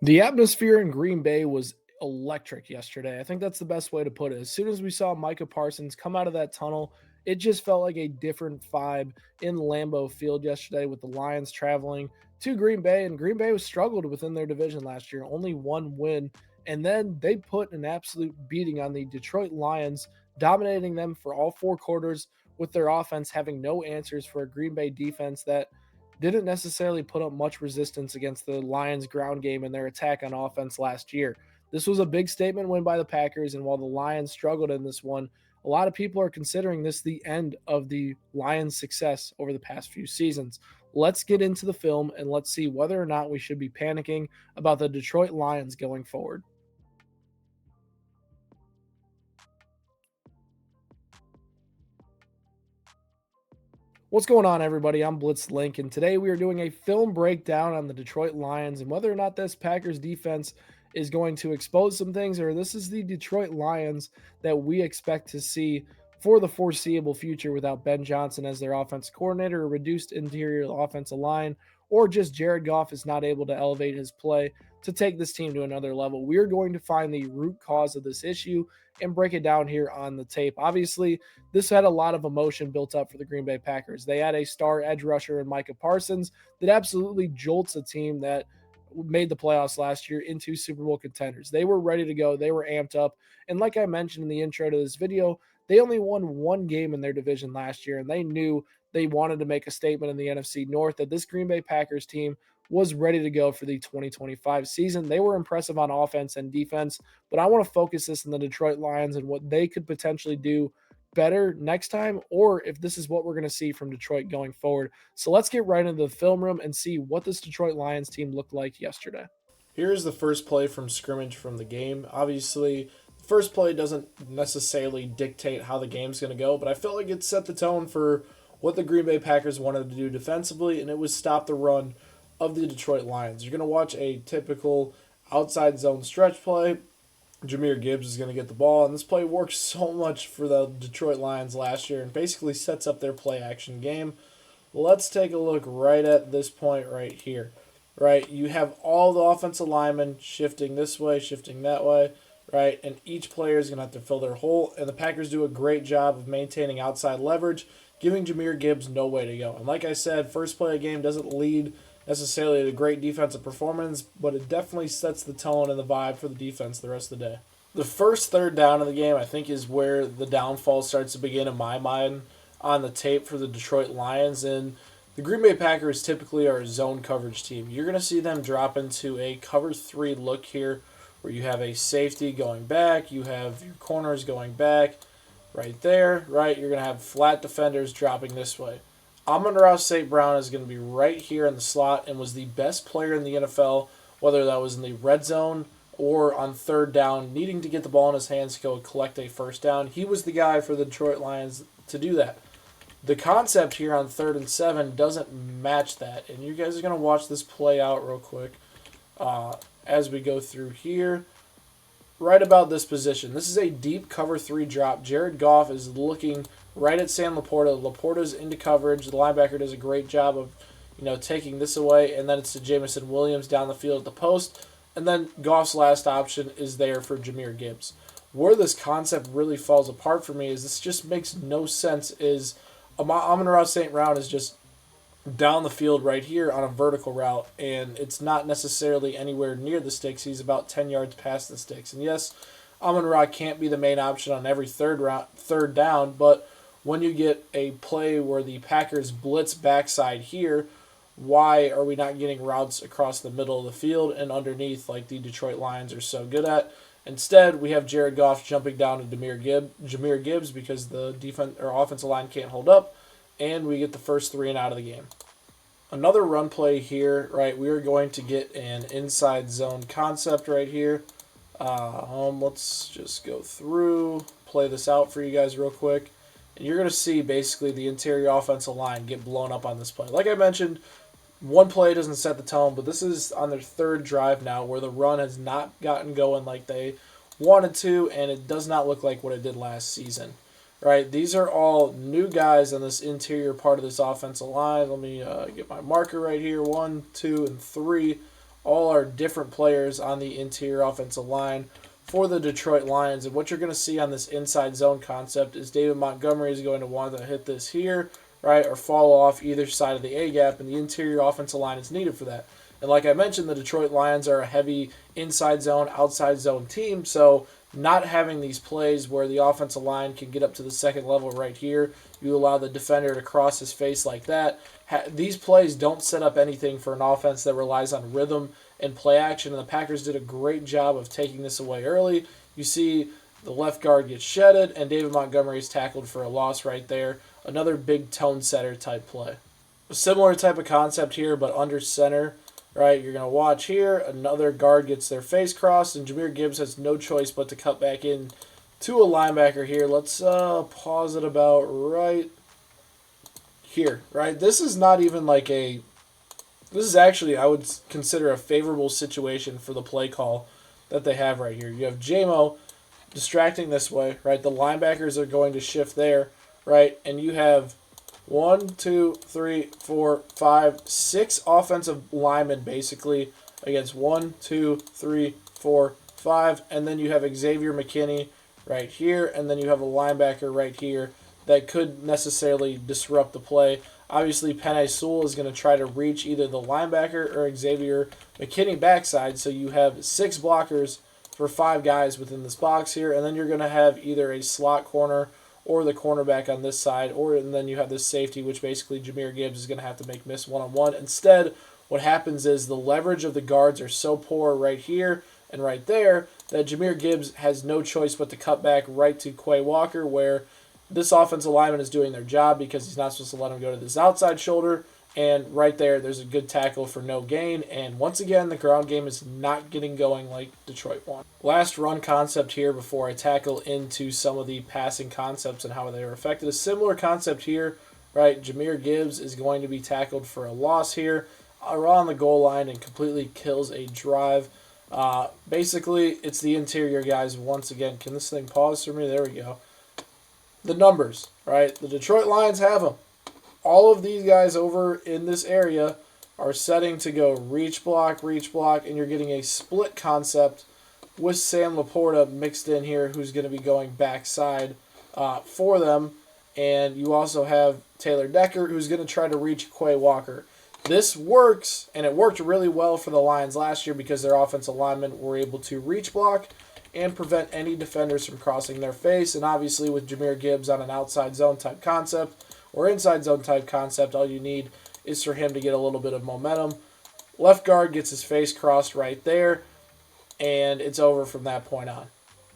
The atmosphere in Green Bay was electric yesterday. I think that's the best way to put it. As soon as we saw Micah Parsons come out of that tunnel, it just felt like a different vibe in Lambeau Field yesterday with the Lions traveling to Green Bay. And Green Bay was struggled within their division last year, only one win. And then they put an absolute beating on the Detroit Lions, dominating them for all four quarters with their offense having no answers for a Green Bay defense that didn't necessarily put up much resistance against the Lions' ground game and their attack on offense last year. This was a big statement win by the Packers, and while the Lions struggled in this one, a lot of people are considering this the end of the Lions' success over the past few seasons. Let's get into the film and let's see whether or not we should be panicking about the Detroit Lions going forward. What's going on, everybody? I'm Blitz Link, and today we are doing a film breakdown on the Detroit Lions and whether or not this Packers defense is going to expose some things, or this is the Detroit Lions that we expect to see for the foreseeable future without Ben Johnson as their offense coordinator, a reduced interior offensive line, or just Jared Goff is not able to elevate his play to take this team to another level. We're going to find the root cause of this issue and break it down here on the tape. Obviously, this had a lot of emotion built up for the Green Bay Packers. They had a star edge rusher in Micah Parsons that absolutely jolts a team that made the playoffs last year into Super Bowl contenders. They were ready to go. They were amped up. And like I mentioned in the intro to this video, they only won one game in their division last year, and they knew they wanted to make a statement in the NFC North that this Green Bay Packers team was ready to go for the 2025 season. They were impressive on offense and defense, but I want to focus this on the Detroit Lions and what they could potentially do better next time, or if this is what we're going to see from Detroit going forward. So let's get right into the film room and see what this Detroit Lions team looked like yesterday. Here's the first play from scrimmage from the game. Obviously, the first play doesn't necessarily dictate how the game's going to go, but I felt like it set the tone for what the Green Bay Packers wanted to do defensively, and it was stop the run of the Detroit Lions. You're going to watch a typical outside zone stretch play. Jahmyr Gibbs is going to get the ball, and this play works so much for the Detroit Lions last year and basically sets up their play action game. Let's take a look right at this point right here. Right, you have all the offensive linemen shifting this way, shifting that way, right, and each player is going to have to fill their hole, and the Packers do a great job of maintaining outside leverage, giving Jahmyr Gibbs no way to go. And like I said, first play of the game doesn't lead necessarily a great defensive performance, but it definitely sets the tone and the vibe for the defense the rest of the day. The first third down of the game, I think, is where the downfall starts to begin in my mind on the tape for the Detroit Lions. And the Green Bay Packers typically are a zone coverage team. You're going to see them drop into a cover three look here where you have a safety going back, you have your corners going back right there, right? You're going to have flat defenders dropping this way. Amon-Ra St. Brown is going to be right here in the slot and was the best player in the NFL, whether that was in the red zone or on third down, needing to get the ball in his hands to go collect a first down. He was the guy for the Detroit Lions to do that. The concept here on 3rd and 7 doesn't match that, and you guys are going to watch this play out real quick as we go through here. Right about this position. This is a deep cover 3 drop. Jared Goff is looking right at Sam Laporta. Laporta's into coverage. The linebacker does a great job of, taking this away, and then it's to Jamison Williams down the field at the post, and then Goff's last option is there for Jahmyr Gibbs. Where this concept really falls apart for me is this just makes no sense. Is Amon-Ra St. Brown is just down the field right here on a vertical route, and it's not necessarily anywhere near the sticks. He's about 10 yards past the sticks. And yes, Amon-Ra can't be the main option on every third down, but when you get a play where the Packers blitz backside here, why are we not getting routes across the middle of the field and underneath like the Detroit Lions are so good at? Instead, we have Jared Goff jumping down to Jahmyr Gibbs because the defense or offensive line can't hold up, and we get the first 3 and out of the game. Another run play here, right? We are going to get an inside zone concept right here. Let's just go through, play this out for you guys real quick. And you're going to see basically the interior offensive line get blown up on this play. Like I mentioned, one play doesn't set the tone, but this is on their 3rd drive now where the run has not gotten going like they wanted to, and it does not look like what it did last season. Right, these are all new guys on this interior part of this offensive line. Let me get my marker right here. 1, 2, and 3. all are different players on the interior offensive line for the Detroit Lions. And what you're going to see on this inside zone concept is David Montgomery is going to want to hit this here, right, or fall off either side of the A-gap, and the interior offensive line is needed for that. And like I mentioned, the Detroit Lions are a heavy inside zone, outside zone team, so not having these plays where the offensive line can get up to the second level right here, you allow the defender to cross his face like that. These plays don't set up anything for an offense that relies on rhythm and play action, and the Packers did a great job of taking this away early. You see the left guard gets shedded, and David Montgomery is tackled for a loss right there. Another big tone setter type play. A similar type of concept here, but under center. Right, you're going to watch here. Another guard gets their face crossed, and Jahmyr Gibbs has no choice but to cut back in to a linebacker here. Let's pause it about right here. Right, this is not even like a. This is actually, I would consider, a favorable situation for the play call that they have right here. You have JMO distracting this way. Right, the linebackers are going to shift there. Right, and you have 1, 2, 3, 4, 5, 6 offensive linemen basically against 1, 2, 3, 4, 5, and then you have Xavier McKinney right here, and then you have a linebacker right here that could necessarily disrupt the play. Obviously, Penei Sewell is going to try to reach either the linebacker or Xavier McKinney backside, so you have 6 blockers for 5 guys within this box here, and then you're going to have either a slot corner or the cornerback on this side, and then you have this safety, which basically Jahmyr Gibbs is going to have to make miss one-on-one. Instead, what happens is the leverage of the guards are so poor right here and right there that Jahmyr Gibbs has no choice but to cut back right to Quay Walker, where this offensive lineman is doing their job because he's not supposed to let him go to this outside shoulder. And right there, there's a good tackle for no gain. And once again, the ground game is not getting going like Detroit wanted. Last run concept here before I tackle into some of the passing concepts and how they are affected. A similar concept here, right? Jahmyr Gibbs is going to be tackled for a loss here around the goal line and completely kills a drive. Basically, it's the interior guys once again. Can this thing pause for me? There we go. The numbers, right? The Detroit Lions have them. All of these guys over in this area are setting to go reach block, and you're getting a split concept with Sam Laporta mixed in here, who's going to be going backside for them. And you also have Taylor Decker, who's going to try to reach Quay Walker. This works, and it worked really well for the Lions last year because their offensive linemen were able to reach block and prevent any defenders from crossing their face. And obviously with Jahmyr Gibbs on an outside zone type concept, or inside zone type concept, all you need is for him to get a little bit of momentum. Left guard gets his face crossed right there, and it's over from that point on.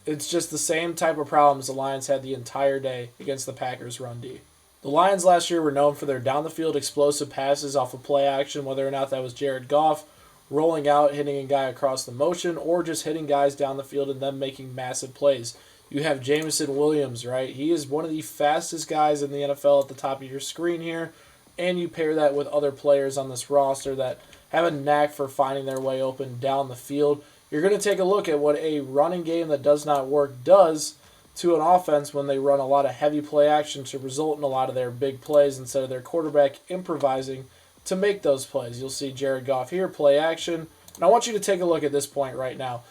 It's just the same type of problems the Lions had the entire day against the Packers run D. The Lions last year were known for their down-the-field explosive passes off of play action, whether or not that was Jared Goff rolling out, hitting a guy across the motion, or just hitting guys down the field and then making massive plays. You have Jameson Williams, right? He is one of the fastest guys in the NFL at the top of your screen here, and you pair that with other players on this roster that have a knack for finding their way open down the field. You're going to take a look at what a running game that does not work does to an offense when they run a lot of heavy play action to result in a lot of their big plays instead of their quarterback improvising to make those plays. You'll see Jared Goff here, play action. And I want you to take a look at this point right now.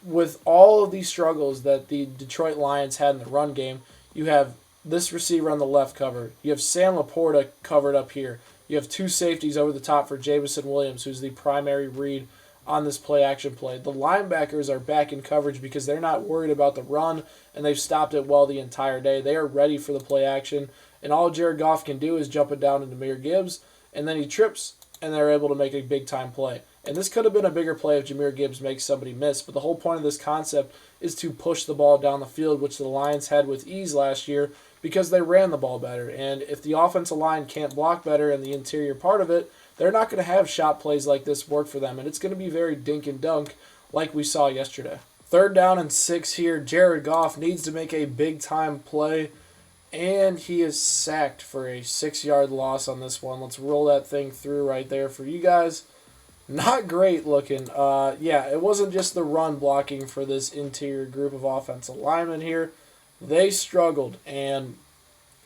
With all of these struggles that the Detroit Lions had in the run game, you have this receiver on the left covered. You have Sam Laporta covered up here. You have 2 safeties over the top for Jameson Williams, who's the primary read on this play action play. The linebackers are back in coverage because they're not worried about the run, and they've stopped it well the entire day. They are ready for the play action, and all Jared Goff can do is jump it down into Jahmyr Gibbs, and then he trips, and they're able to make a big-time play. And this could have been a bigger play if Jahmyr Gibbs makes somebody miss, but the whole point of this concept is to push the ball down the field, which the Lions had with ease last year because they ran the ball better. And if the offensive line can't block better in the interior part of it, they're not going to have shot plays like this work for them, and it's going to be very dink and dunk like we saw yesterday. 3rd down and 6 here. Jared Goff needs to make a big-time play, and he is sacked for a 6-yard loss on this one. Let's roll that thing through right there for you guys. Not great looking. Yeah, it wasn't just the run blocking for this interior group of offensive linemen here. They struggled, and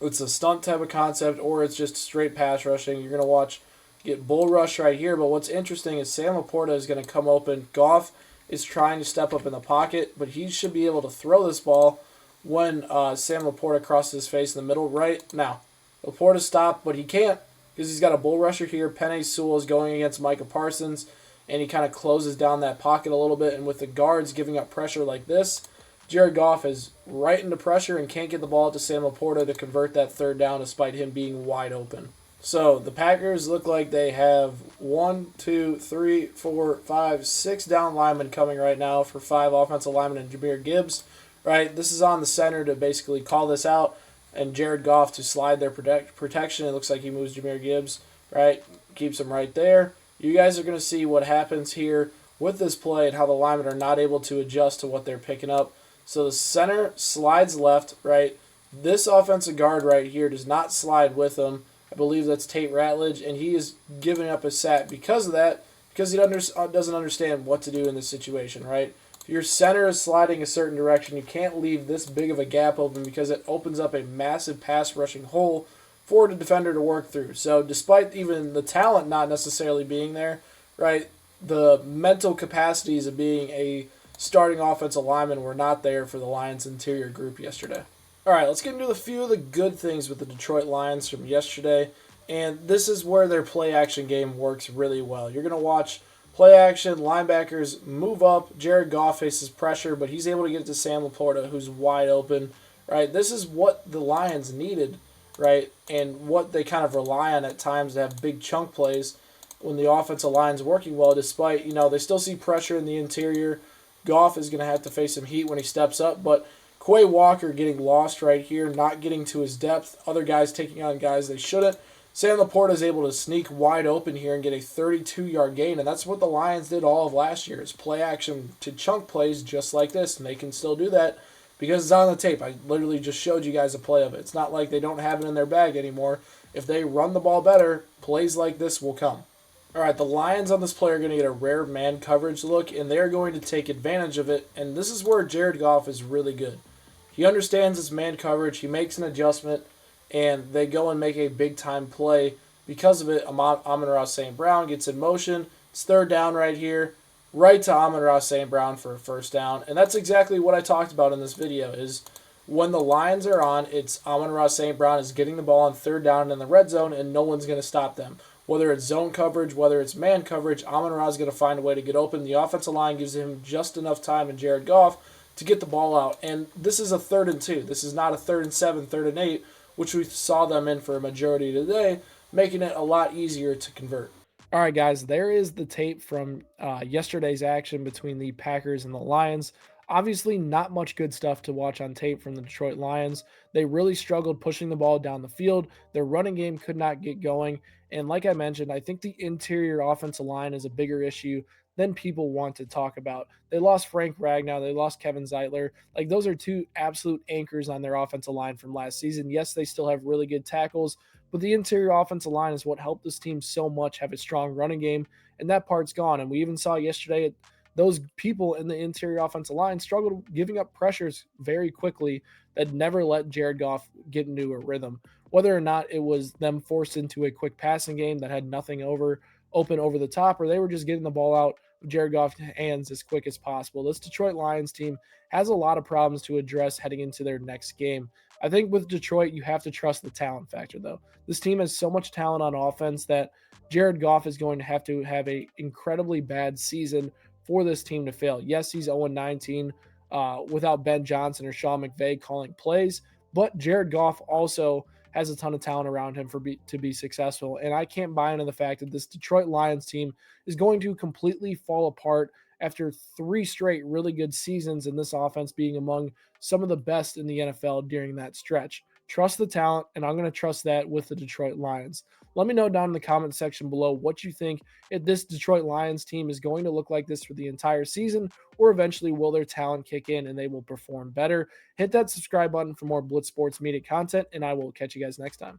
it's a stunt type of concept, or it's just straight pass rushing. You're going to watch get bull rush right here. But what's interesting is Sam Laporta is going to come open. Goff is trying to step up in the pocket, but he should be able to throw this ball when Sam Laporta crosses his face in the middle right now. Laporta stopped, but he can't because he's got a bull rusher here. Penei Sewell is going against Micah Parsons, and he kind of closes down that pocket a little bit. And with the guards giving up pressure like this, Jared Goff is right into pressure and can't get the ball to Sam Laporta to convert that third down despite him being wide open. So the Packers look like they have 1, 2, 3, 4, 5, 6 down linemen coming right now for 5 offensive linemen and Jahmyr Gibbs. Right, this is on the center to basically call this out, and Jared Goff to slide their protection. It looks like he moves Jahmyr Gibbs, right, keeps him right there. You guys are going to see what happens here with this play and how the linemen are not able to adjust to what they're picking up. So the center slides left, right. This offensive guard right here does not slide with him. I believe that's Tate Ratledge, and he is giving up a sack because of that, because he doesn't understand what to do in this situation, right? If your center is sliding a certain direction, you can't leave this big of a gap open because it opens up a massive pass rushing hole for the defender to work through. So despite even the talent not necessarily being there, right, the mental capacities of being a starting offensive lineman were not there for the Lions interior group yesterday. All right, let's get into a few of the good things with the Detroit Lions from yesterday. And this is where their play action game works really well. You're going to watch play action, linebackers move up. Jared Goff faces pressure, but he's able to get it to Sam Laporta, who's wide open. Right, this is what the Lions needed, right, and what they kind of rely on at times to have big chunk plays when the offensive line's working well. Despite they still see pressure in the interior. Goff is going to have to face some heat when he steps up, but Quay Walker getting lost right here, not getting to his depth. Other guys taking on guys they shouldn't. Sam Laporta is able to sneak wide open here and get a 32-yard gain, and that's what the Lions did all of last year, is play action to chunk plays just like this, and they can still do that because it's on the tape. I literally just showed you guys a play of it. It's not like they don't have it in their bag anymore. If they run the ball better, plays like this will come. All right, the Lions on this play are going to get a rare man coverage look, and they're going to take advantage of it, and this is where Jared Goff is really good. He understands his man coverage. He makes an adjustment, and they go and make a big-time play. Because of it, Amon-Ra St. Brown gets in motion. It's third down right here, right to Amon-Ra St. Brown for a first down. And that's exactly what I talked about in this video, is when the Lions are on, it's Amon-Ra St. Brown is getting the ball on third down in the red zone, and no one's going to stop them. Whether it's zone coverage, whether it's man coverage, Amon-Ra is going to find a way to get open. The offensive line gives him just enough time, and Jared Goff, to get the ball out. And this is a 3rd and 2. This is not a 3rd and 7, 3rd and 8, which we saw them in for a majority today, making it a lot easier to convert. All right, guys, there is the tape from yesterday's action between the Packers and the Lions. Obviously, not much good stuff to watch on tape from the Detroit Lions. They really struggled pushing the ball down the field. Their running game could not get going. And like I mentioned, I think the interior offensive line is a bigger issue than people want to talk about. They lost Frank Ragnow. They lost Kevin Zeitler. Like, those are 2 absolute anchors on their offensive line from last season. Yes, they still have really good tackles, but the interior offensive line is what helped this team so much have a strong running game, and that part's gone. And we even saw yesterday those people in the interior offensive line struggled giving up pressures very quickly that never let Jared Goff get into a rhythm. Whether or not it was them forced into a quick passing game that had nothing open over the top, or they were just getting the ball out of Jared Goff's hands as quick as possible. This Detroit Lions team has a lot of problems to address heading into their next game. I think with Detroit, you have to trust the talent factor, though. This team has so much talent on offense that Jared Goff is going to have an incredibly bad season for this team to fail. Yes, he's 0-19 without Ben Johnson or Sean McVay calling plays, but Jared Goff also has a ton of talent around him to be successful. And I can't buy into the fact that this Detroit Lions team is going to completely fall apart after 3 straight really good seasons, and this offense being among some of the best in the NFL during that stretch. Trust the talent, and I'm going to trust that with the Detroit Lions. Let me know down in the comment section below what you think, if this Detroit Lions team is going to look like this for the entire season, or eventually will their talent kick in and they will perform better. Hit that subscribe button for more Blitz Sports Media content, and I will catch you guys next time.